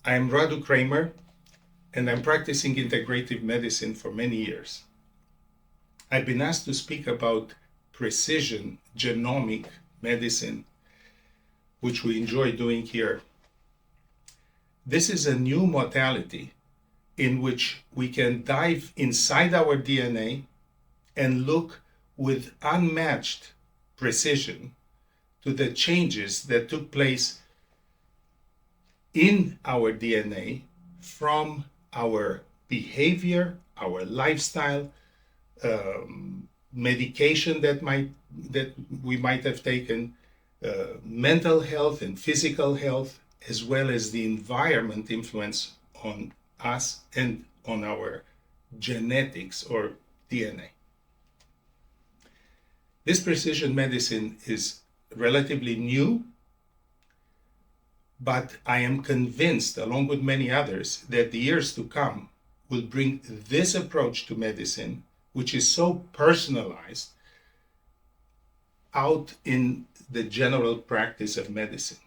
I'm Radu Kramer, and I'm practicing integrative medicine for many years. I've been asked to speak about precision genomic medicine, which we enjoy doing here. This is a new modality in which we can dive inside our DNA and look with unmatched precision to the changes that took place in our DNA from our behavior, our lifestyle, medication that we might have taken, mental health and physical health, as well as the environment influence on us and on our genetics or DNA. This precision medicine is relatively new, but I am convinced, along with many others, that the years to come will bring this approach to medicine, which is so personalized, out in the general practice of medicine.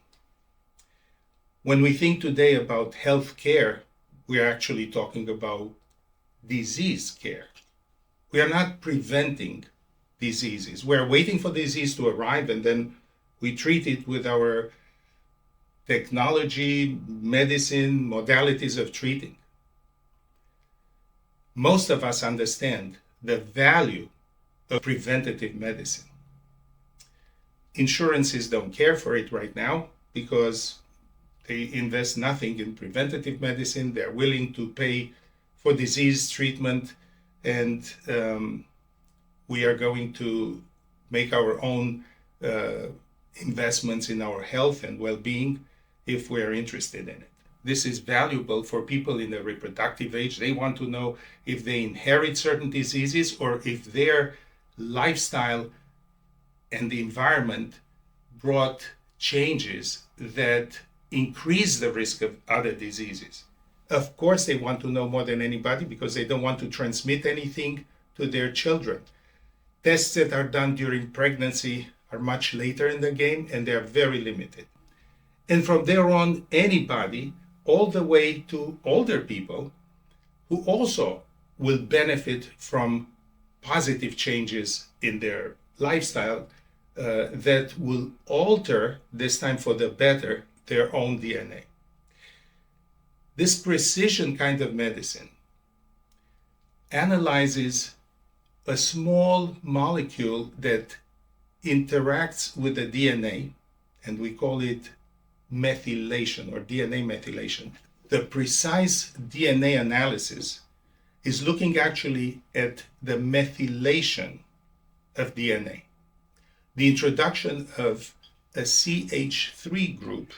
When we think today about health care, we are actually talking about disease care. We are not preventing diseases. We are waiting for disease to arrive, and then we treat it with our technology, medicine, modalities of treating. Most of us understand the value of preventative medicine. Insurances don't care for it right now because they invest nothing in preventative medicine. They're willing to pay for disease treatment, and we are going to make our own investments in our health and well-being if we're interested in it. This is valuable for people in the reproductive age. They want to know if they inherit certain diseases or if their lifestyle and the environment brought changes that increase the risk of other diseases. Of course, they want to know more than anybody because they don't want to transmit anything to their children. Tests that are done during pregnancy are much later in the game, and they are very limited. And from there on, anybody, all the way to older people, who also will benefit from positive changes in their lifestyle that will alter, this time for the better, their own DNA. This precision kind of medicine analyzes a small molecule that interacts with the DNA, and we call it methylation or DNA methylation. The precise DNA analysis is looking actually at the methylation of DNA. The introduction of a CH3 group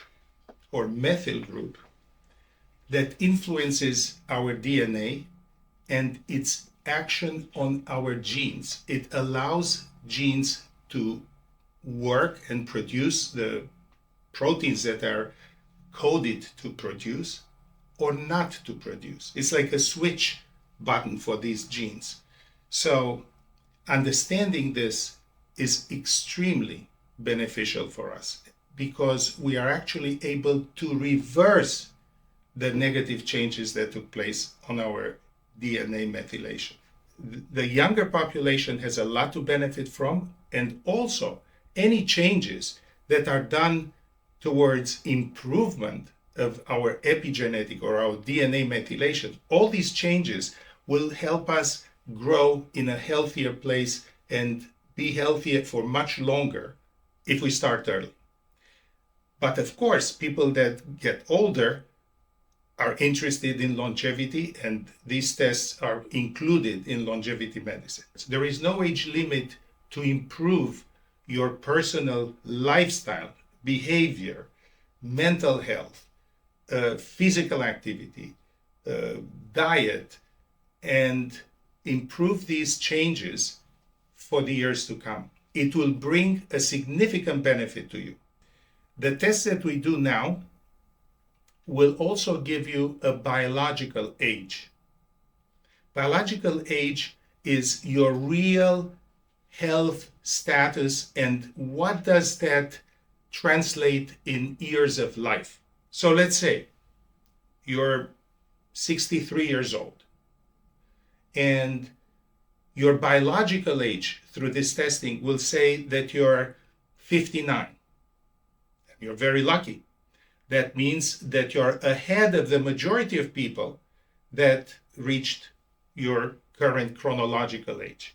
or methyl group that influences our DNA and its action on our genes. It allows genes to work and produce the proteins that are coded to produce or not to produce. It's like a switch button for these genes. So understanding this is extremely beneficial for us because we are actually able to reverse the negative changes that took place on our DNA methylation. The younger population has a lot to benefit from, and also any changes that are done towards improvement of our epigenetic or our DNA methylation. All these changes will help us grow in a healthier place and be healthier for much longer if we start early. But of course, people that get older are interested in longevity, and these tests are included in longevity medicine. There is no age limit to improve your personal lifestyle, behavior, mental health, physical activity, diet, and improve these changes for the years to come. It will bring a significant benefit to you. The tests that we do now will also give you a biological age. Biological age is your real health status, and what does that translate in years of life? So let's say you're 63 years old, and your biological age through this testing will say that you're 59. You're very lucky. That means that you're ahead of the majority of people that reached your current chronological age.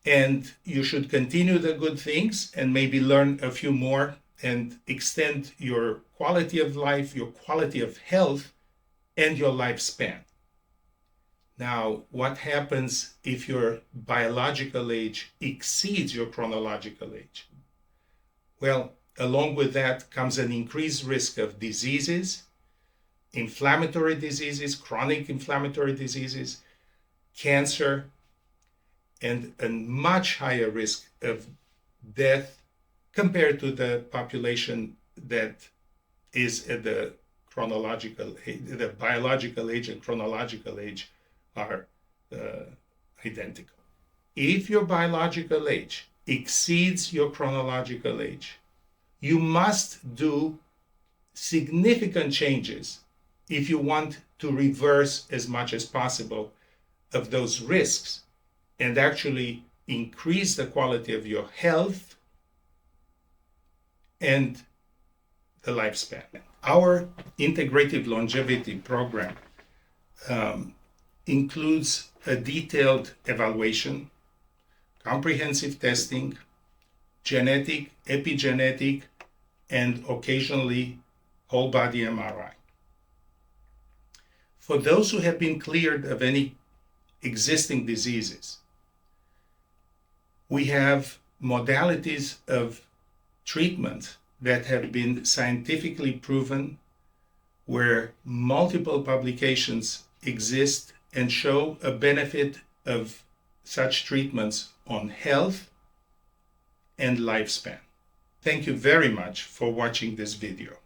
And you should continue the good things and maybe learn a few more and extend your quality of life, your quality of health, and your lifespan. Now, what happens if your biological age exceeds your chronological age? Well, along with that comes an increased risk of diseases, inflammatory diseases, chronic inflammatory diseases, cancer, and a much higher risk of death compared to the population that is at the biological age and chronological age are identical. If your biological age exceeds your chronological age, you must do significant changes if you want to reverse as much as possible of those risks and actually increase the quality of your health and the lifespan. Our integrative longevity program includes a detailed evaluation, comprehensive testing, genetic, epigenetic, and occasionally whole body MRI. For those who have been cleared of any existing diseases, we have modalities of treatment that have been scientifically proven, where multiple publications exist and show a benefit of such treatments on health and lifespan. Thank you very much for watching this video.